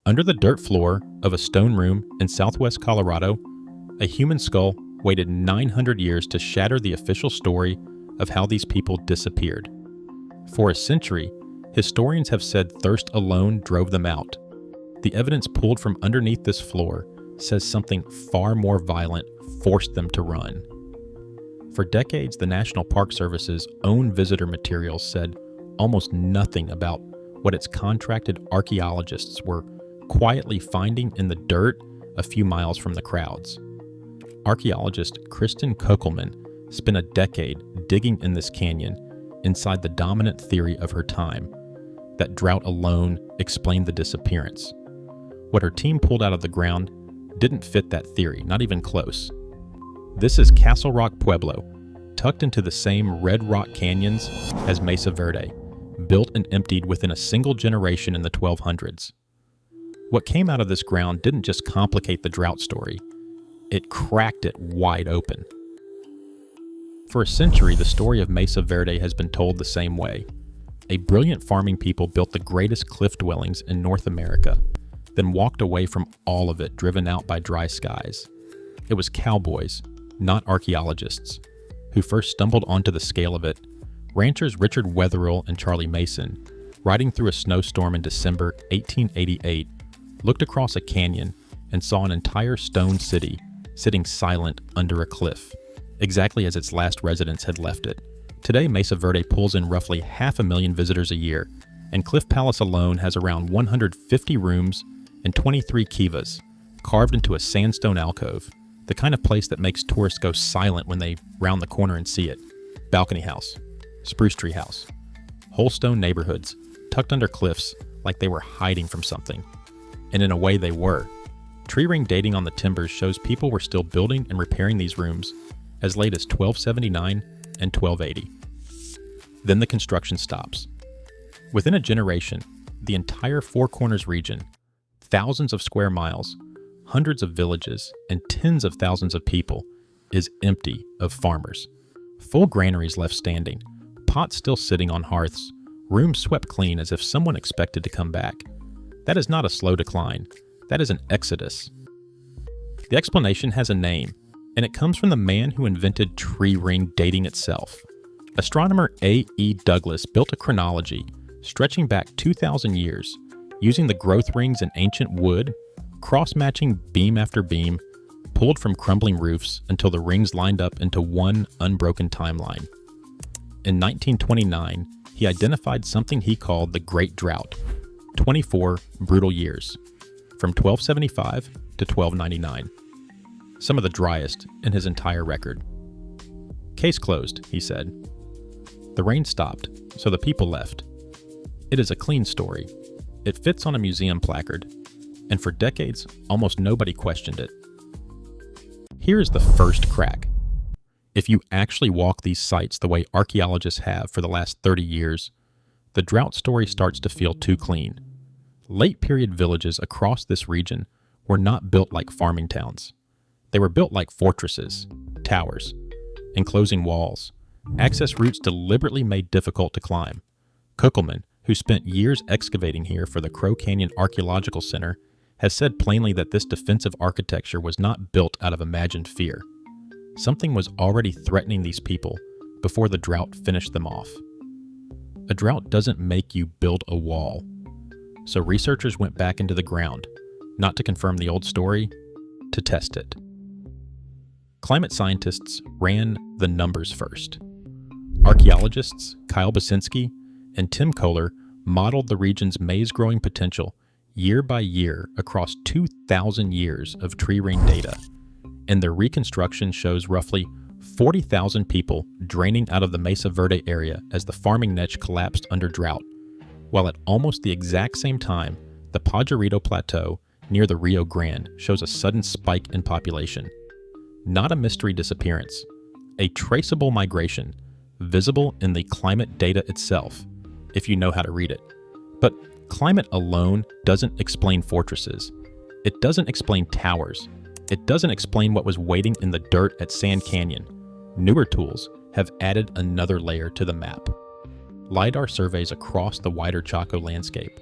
Under the dirt floor of a stone room in southwest Colorado, a human skull waited 900 years to shatter the official story of how these people disappeared. For a century, historians have said thirst alone drove them out. The evidence pulled from underneath this floor says something far more violent forced them to run. For decades, the National Park Service's own visitor materials said almost nothing about what its contracted archaeologists were quietly finding in the dirt a few miles from the crowds. Archaeologist Kristen Kuckelman spent a decade digging in this canyon inside the dominant theory of her time, that drought alone explained the disappearance. What her team pulled out of the ground didn't fit that theory, not even close. This is Castle Rock Pueblo, tucked into the same red rock canyons as Mesa Verde, built and emptied within a single generation in the 1200s. What came out of this ground didn't just complicate the drought story, it cracked it wide open. For a century, the story of Mesa Verde has been told the same way. A brilliant farming people built the greatest cliff dwellings in North America, then walked away from all of it, driven out by dry skies. It was cowboys, not archaeologists, who first stumbled onto the scale of it. Ranchers Richard Wetherill and Charlie Mason, riding through a snowstorm in December 1888, looked across a canyon and saw an entire stone city sitting silent under a cliff, exactly as its last residents had left it. Today, Mesa Verde pulls in roughly 500,000 visitors a year, and Cliff Palace alone has around 150 rooms and 23 kivas, carved into a sandstone alcove, the kind of place that makes tourists go silent when they round the corner and see it. Balcony house, spruce tree house, whole stone neighborhoods, tucked under cliffs like they were hiding from something. And in a way they were. Tree ring dating on the timbers shows people were still building and repairing these rooms as late as 1279 and 1280. Then the construction stops. Within a generation, the entire Four Corners region, thousands of square miles, hundreds of villages, and tens of thousands of people, is empty of farmers. Full granaries left standing, pots still sitting on hearths, rooms swept clean as if someone expected to come back. That is not a slow decline. That is an exodus. The explanation has a name, and it comes from the man who invented tree ring dating itself. Astronomer A. E. Douglas built a chronology stretching back 2,000 years, using the growth rings in ancient wood, cross-matching beam after beam, pulled from crumbling roofs until the rings lined up into one unbroken timeline. In 1929, he identified something he called the Great Drought, 24 brutal years, from 1275 to 1299, some of the driest in his entire record. Case closed, he said. The rain stopped, so the people left. It is a clean story. It fits on a museum placard, and for decades, almost nobody questioned it. Here is the first crack. If you actually walk these sites the way archaeologists have for the last 30 years, the drought story starts to feel too clean. Late period villages across this region were not built like farming towns. They were built like fortresses, towers, enclosing walls, access routes deliberately made difficult to climb. Kuckelman, who spent years excavating here for the Crow Canyon Archaeological Center, has said plainly that this defensive architecture was not built out of imagined fear. Something was already threatening these people before the drought finished them off. A drought doesn't make you build a wall. So researchers went back into the ground, not to confirm the old story, to test it. Climate scientists ran the numbers first. Archaeologists Kyle Basinski and Tim Kohler modeled the region's maize-growing potential year by year across 2,000 years of tree ring data, and their reconstruction shows roughly 40,000 people draining out of the Mesa Verde area as the farming niche collapsed under drought, while at almost the exact same time, the Pajarito Plateau near the Rio Grande shows a sudden spike in population. Not a mystery disappearance, a traceable migration, visible in the climate data itself, if you know how to read it. But climate alone doesn't explain fortresses. It doesn't explain towers. It doesn't explain what was waiting in the dirt at Sand Canyon. Newer tools have added another layer to the map. LiDAR surveys across the wider Chaco landscape,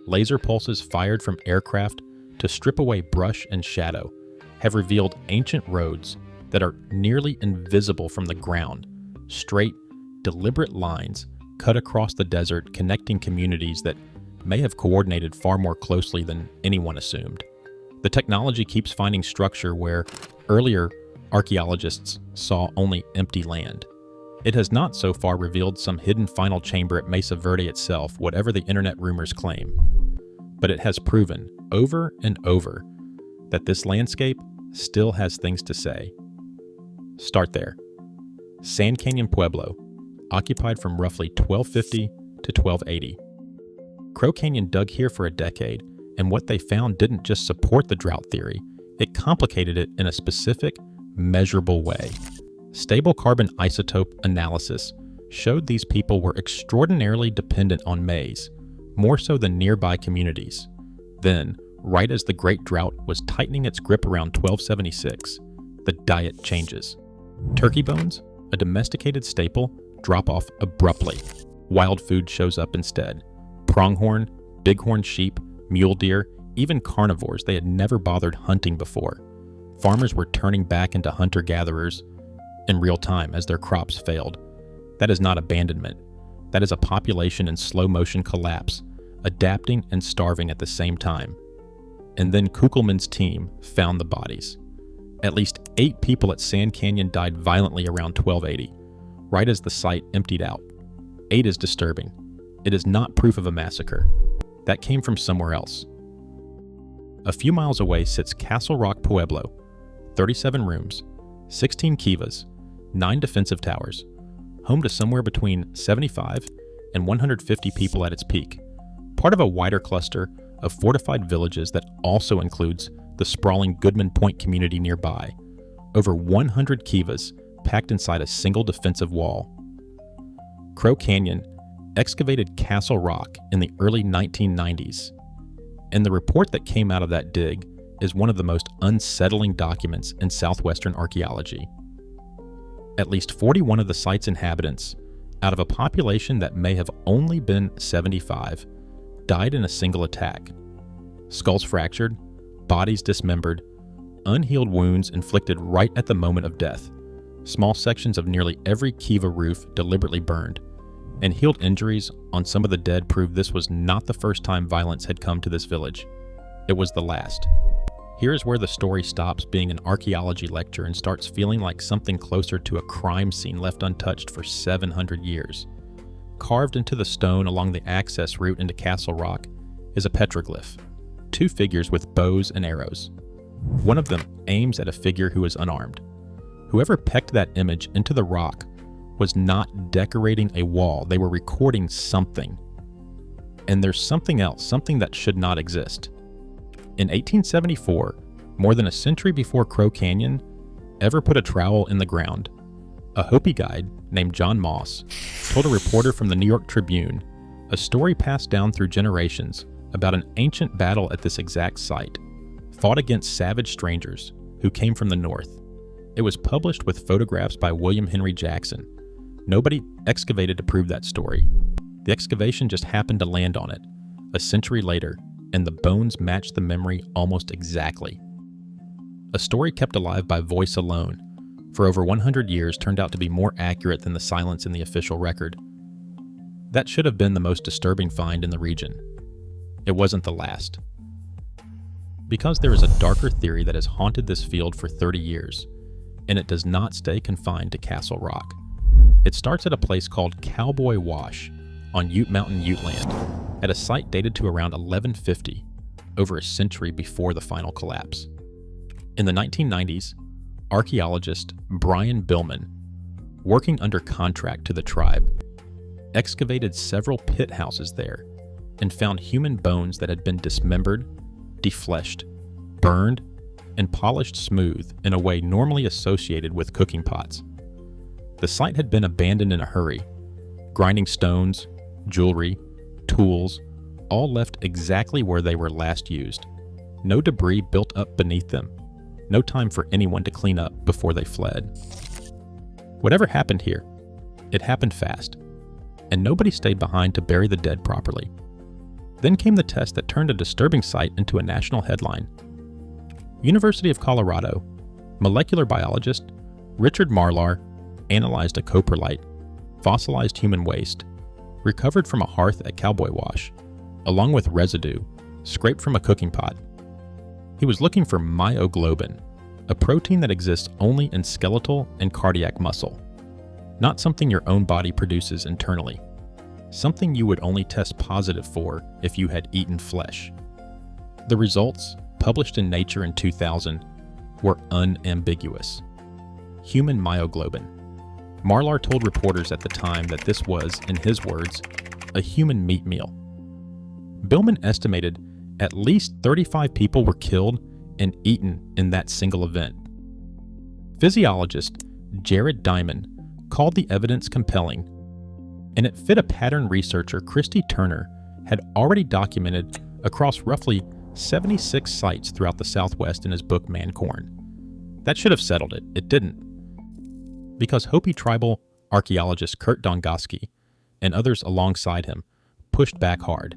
laser pulses fired from aircraft to strip away brush and shadow have revealed ancient roads that are nearly invisible from the ground, straight, deliberate lines cut across the desert connecting communities that may have coordinated far more closely than anyone assumed. The technology keeps finding structure where earlier archaeologists saw only empty land. It has not so far revealed some hidden final chamber at Mesa Verde itself, whatever the internet rumors claim. But it has proven, over and over, that this landscape still has things to say. Start there. Sand Canyon Pueblo, occupied from roughly 1250 to 1280. Crow Canyon dug here for a decade, and what they found didn't just support the drought theory, it complicated it in a specific, measurable way. Stable carbon isotope analysis showed these people were extraordinarily dependent on maize, more so than nearby communities. Then, right as the Great Drought was tightening its grip around 1276, the diet changes. Turkey bones, a domesticated staple, drop off abruptly. Wild food shows up instead. Pronghorn, bighorn sheep, mule deer, even carnivores they had never bothered hunting before. Farmers were turning back into hunter-gatherers in real time as their crops failed. That is not abandonment. That is a population in slow-motion collapse, adapting and starving at the same time. And then Kugelman's team found the bodies. At least 8 people at Sand Canyon died violently around 1280, right as the site emptied out. 8 is disturbing. It is not proof of a massacre. That came from somewhere else. A few miles away sits Castle Rock Pueblo, 37 rooms, 16 kivas, 9 defensive towers, home to somewhere between 75 and 150 people at its peak, part of a wider cluster of fortified villages that also includes the sprawling Goodman Point community nearby, over 100 kivas packed inside a single defensive wall. Crow Canyon excavated Castle Rock in the early 1990s, and the report that came out of that dig is one of the most unsettling documents in southwestern archaeology. At least 41 of the site's inhabitants, out of a population that may have only been 75, died in a single attack. Skulls fractured, bodies dismembered, unhealed wounds inflicted right at the moment of death, small sections of nearly every kiva roof deliberately burned, and healed injuries on some of the dead proved this was not the first time violence had come to this village. It was the last. Here is where the story stops being an archaeology lecture and starts feeling like something closer to a crime scene left untouched for 700 years. Carved into the stone along the access route into Castle Rock is a petroglyph, 2 figures with bows and arrows. One of them aims at a figure who is unarmed. Whoever pecked that image into the rock was not decorating a wall, they were recording something. And there's something else, something that should not exist. In 1874, more than a century before Crow Canyon ever put a trowel in the ground, a Hopi guide named John Moss told a reporter from the New York Tribune a story passed down through generations about an ancient battle at this exact site, fought against savage strangers who came from the north. It was published with photographs by William Henry Jackson. Nobody excavated to prove that story. The excavation just happened to land on it, a century later, and the bones matched the memory almost exactly. A story kept alive by voice alone, for over 100 years turned out to be more accurate than the silence in the official record. That should have been the most disturbing find in the region. It wasn't the last. Because there is a darker theory that has haunted this field for 30 years, and it does not stay confined to Castle Rock. It starts at a place called Cowboy Wash on Ute Mountain, Uteland, at a site dated to around 1150, over a century before the final collapse. In the 1990s, archaeologist Brian Billman, working under contract to the tribe, excavated several pit houses there and found human bones that had been dismembered, defleshed, burned, and polished smooth in a way normally associated with cooking pots. The site had been abandoned in a hurry. Grinding stones, jewelry, tools, all left exactly where they were last used. No debris built up beneath them. No time for anyone to clean up before they fled. Whatever happened here, it happened fast, and nobody stayed behind to bury the dead properly. Then came the test that turned a disturbing sight into a national headline. University of Colorado, molecular biologist Richard Marlar analyzed a coprolite, fossilized human waste, recovered from a hearth at Cowboy Wash, along with residue scraped from a cooking pot. He was looking for myoglobin, a protein that exists only in skeletal and cardiac muscle, not something your own body produces internally, something you would only test positive for if you had eaten flesh. The results, published in Nature in 2000, were unambiguous. Human myoglobin. Marlar told reporters at the time that this was, in his words, a human meat meal. Billman estimated at least 35 people were killed and eaten in that single event. Physiologist Jared Diamond called the evidence compelling, and it fit a pattern researcher Christy Turner had already documented across roughly 76 sites throughout the Southwest in his book Mancorn. That should have settled it. It didn't. Because Hopi tribal archaeologist Kurt Dongoski and others alongside him pushed back hard.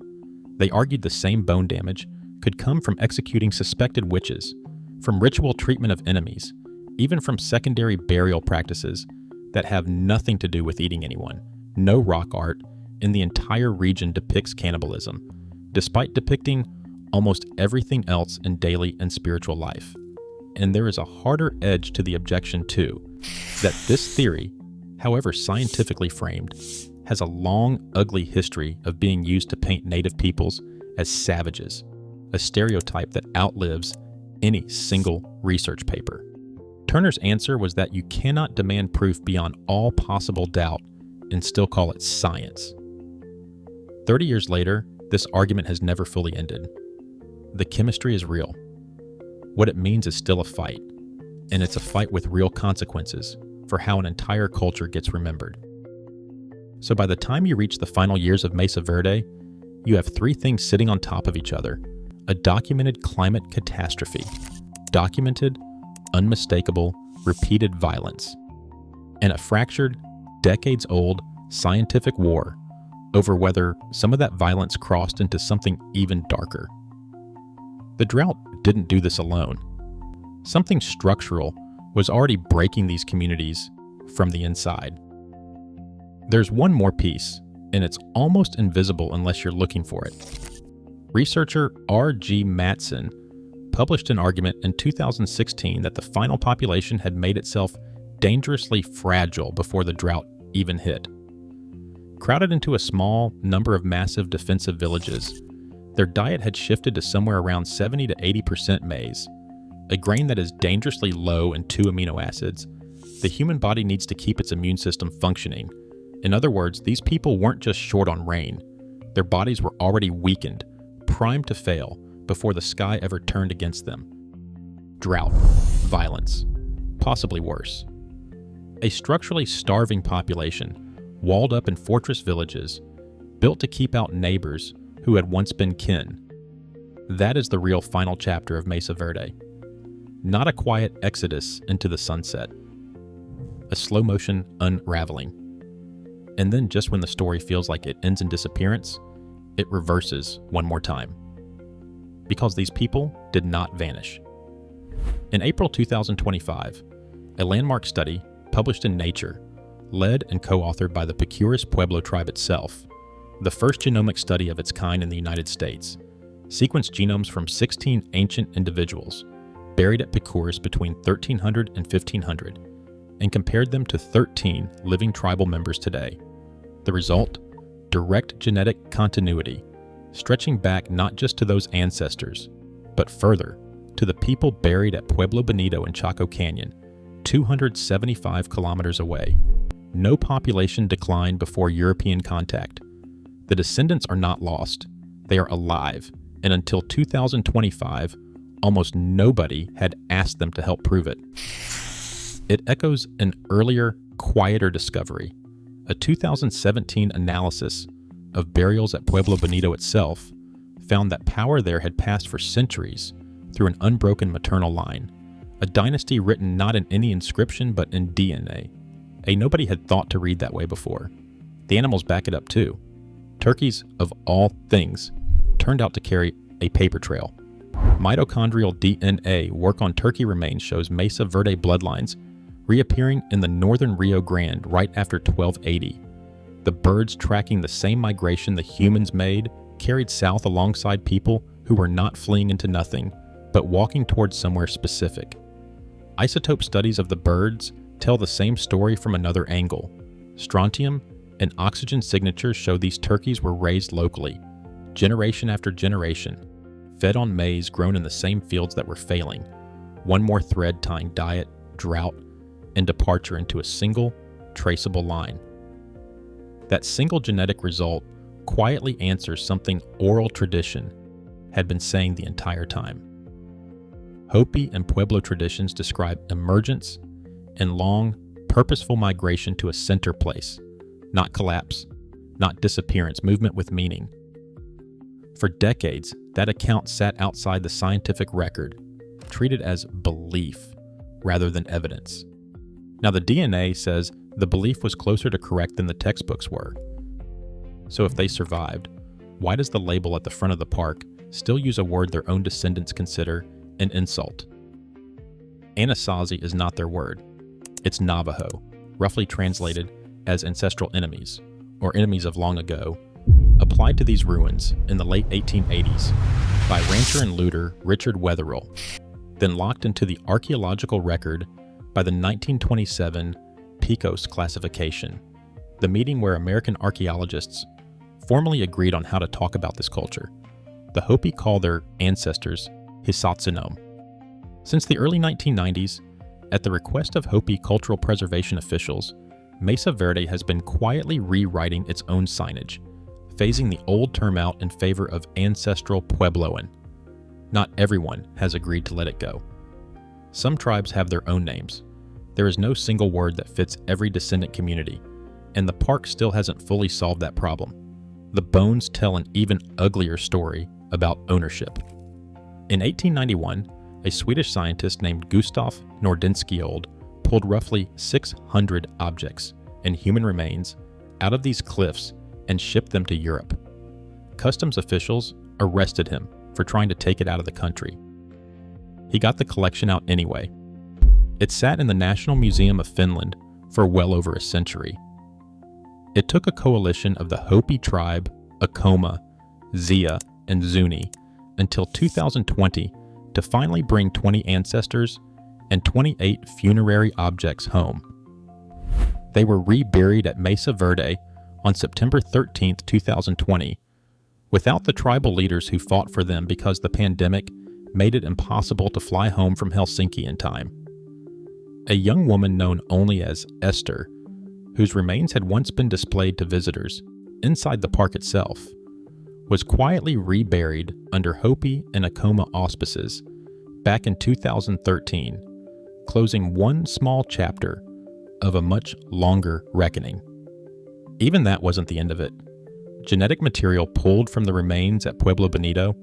They argued the same bone damage could come from executing suspected witches, from ritual treatment of enemies, even from secondary burial practices that have nothing to do with eating anyone. No rock art in the entire region depicts cannibalism, despite depicting almost everything else in daily and spiritual life. And there is a harder edge to the objection too, that this theory, however scientifically framed, has a long, ugly history of being used to paint native peoples as savages, a stereotype that outlives any single research paper. Turner's answer was that you cannot demand proof beyond all possible doubt and still call it science. 30 years later, this argument has never fully ended. The chemistry is real. What it means is still a fight, and it's a fight with real consequences for how an entire culture gets remembered. So by the time you reach the final years of Mesa Verde, you have three things sitting on top of each other: a documented climate catastrophe, documented, unmistakable, repeated violence, and a fractured, decades-old scientific war over whether some of that violence crossed into something even darker. The drought didn't do this alone. Something structural was already breaking these communities from the inside. There's one more piece, and it's almost invisible unless you're looking for it. Researcher R.G. Matson published an argument in 2016 that the final population had made itself dangerously fragile before the drought even hit. Crowded into a small number of massive defensive villages, their diet had shifted to somewhere around 70 to 80% maize, a grain that is dangerously low in 2 amino acids. The human body needs to keep its immune system functioning. In other words, these people weren't just short on rain. Their bodies were already weakened, primed to fail before the sky ever turned against them. Drought, violence, possibly worse. A structurally starving population, walled up in fortress villages, built to keep out neighbors who had once been kin. That is the real final chapter of Mesa Verde. Not a quiet exodus into the sunset. A slow-motion unraveling. And then just when the story feels like it ends in disappearance, it reverses one more time. Because these people did not vanish. In April 2025, a landmark study published in Nature, led and co-authored by the Ancestral Pueblo tribe itself, the first genomic study of its kind in the United States, sequenced genomes from 16 ancient individuals buried at Picuris between 1300 and 1500, and compared them to 13 living tribal members today. The result? Direct genetic continuity, stretching back not just to those ancestors, but further, to the people buried at Pueblo Bonito in Chaco Canyon, 275 kilometers away. No population declined before European contact. The descendants are not lost. They are alive, and until 2025, almost nobody had asked them to help prove it. It echoes an earlier, quieter discovery. A 2017 analysis of burials at Pueblo Bonito itself found that power there had passed for centuries through an unbroken maternal line, a dynasty written not in any inscription but in DNA. Nobody had thought to read that way before. The animals back it up too. Turkeys, of all things, turned out to carry a paper trail. Mitochondrial DNA work on turkey remains shows Mesa Verde bloodlines reappearing in the northern Rio Grande right after 1280. The birds tracking the same migration the humans made carried south alongside people who were not fleeing into nothing, but walking towards somewhere specific. Isotope studies of the birds tell the same story from another angle. Strontium and oxygen signatures show these turkeys were raised locally, generation after generation, fed on maize grown in the same fields that were failing. One more thread tying diet, drought, and departure into a single, traceable line. That single genetic result quietly answers something oral tradition had been saying the entire time. Hopi and Pueblo traditions describe emergence and long, purposeful migration to a center place, not collapse, not disappearance, movement with meaning. For decades, that account sat outside the scientific record, treated as belief rather than evidence. Now, the DNA says the belief was closer to correct than the textbooks were. So if they survived, why does the label at the front of the park still use a word their own descendants consider an insult? Anasazi is not their word. It's Navajo, roughly translated as ancestral enemies, or enemies of long ago, applied to these ruins in the late 1880s by rancher and looter Richard Wetherill, then locked into the archaeological record by the 1927 PECOS classification, the meeting where American archaeologists formally agreed on how to talk about this culture. The Hopi call their ancestors Hisatsunom. Since the early 1990s, at the request of Hopi cultural preservation officials, Mesa Verde has been quietly rewriting its own signage, phasing the old term out in favor of Ancestral Puebloan. Not everyone has agreed to let it go. Some tribes have their own names. There is no single word that fits every descendant community, and the park still hasn't fully solved that problem. The bones tell an even uglier story about ownership. In 1891, a Swedish scientist named Gustaf Nordinskiold pulled roughly 600 objects and human remains out of these cliffs and shipped them to Europe. Customs officials arrested him for trying to take it out of the country. He got the collection out anyway. It sat in the National Museum of Finland for well over a century. It took a coalition of the Hopi tribe, Acoma, Zia, and Zuni until 2020 to finally bring 20 ancestors and 28 funerary objects home. They were reburied at Mesa Verde on September 13, 2020, without the tribal leaders who fought for them because the pandemic made it impossible to fly home from Helsinki in time. A young woman known only as Esther, whose remains had once been displayed to visitors inside the park itself, was quietly reburied under Hopi and Acoma auspices back in 2013, closing one small chapter of a much longer reckoning. Even that wasn't the end of it. Genetic material pulled from the remains at Pueblo Bonito,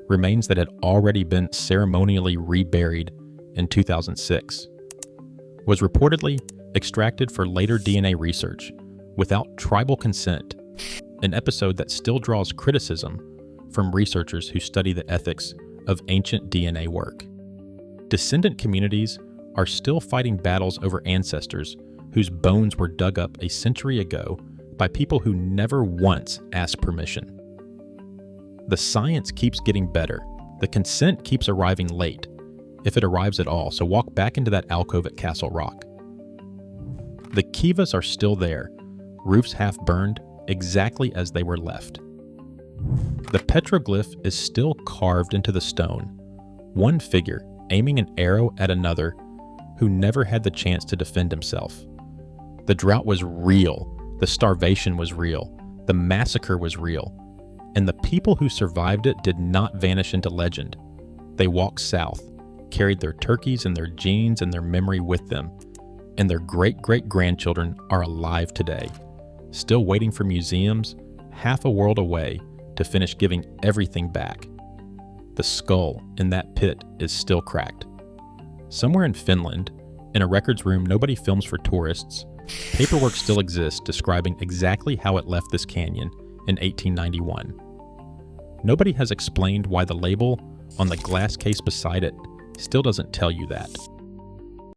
remains that had already been ceremonially reburied in 2006, was reportedly extracted for later DNA research without tribal consent, an episode that still draws criticism from researchers who study the ethics of ancient DNA work. Descendant communities are still fighting battles over ancestors whose bones were dug up a century ago by people who never once asked permission. The science keeps getting better. The consent keeps arriving late, if it arrives at all, so walk back into that alcove at Castle Rock. The kivas are still there, roofs half burned, exactly as they were left. The petroglyph is still carved into the stone, one figure aiming an arrow at another who never had the chance to defend himself. The drought was real, the starvation was real, the massacre was real, and the people who survived it did not vanish into legend. They walked south, carried their turkeys and their genes and their memory with them, and their great-great-grandchildren are alive today, still waiting for museums half a world away to finish giving everything back. The skull in that pit is still cracked. Somewhere in Finland, in a records room nobody films for tourists, paperwork still exists describing exactly how it left this canyon in 1891. nobody has explained why the label on the glass case beside it still doesn't tell you that.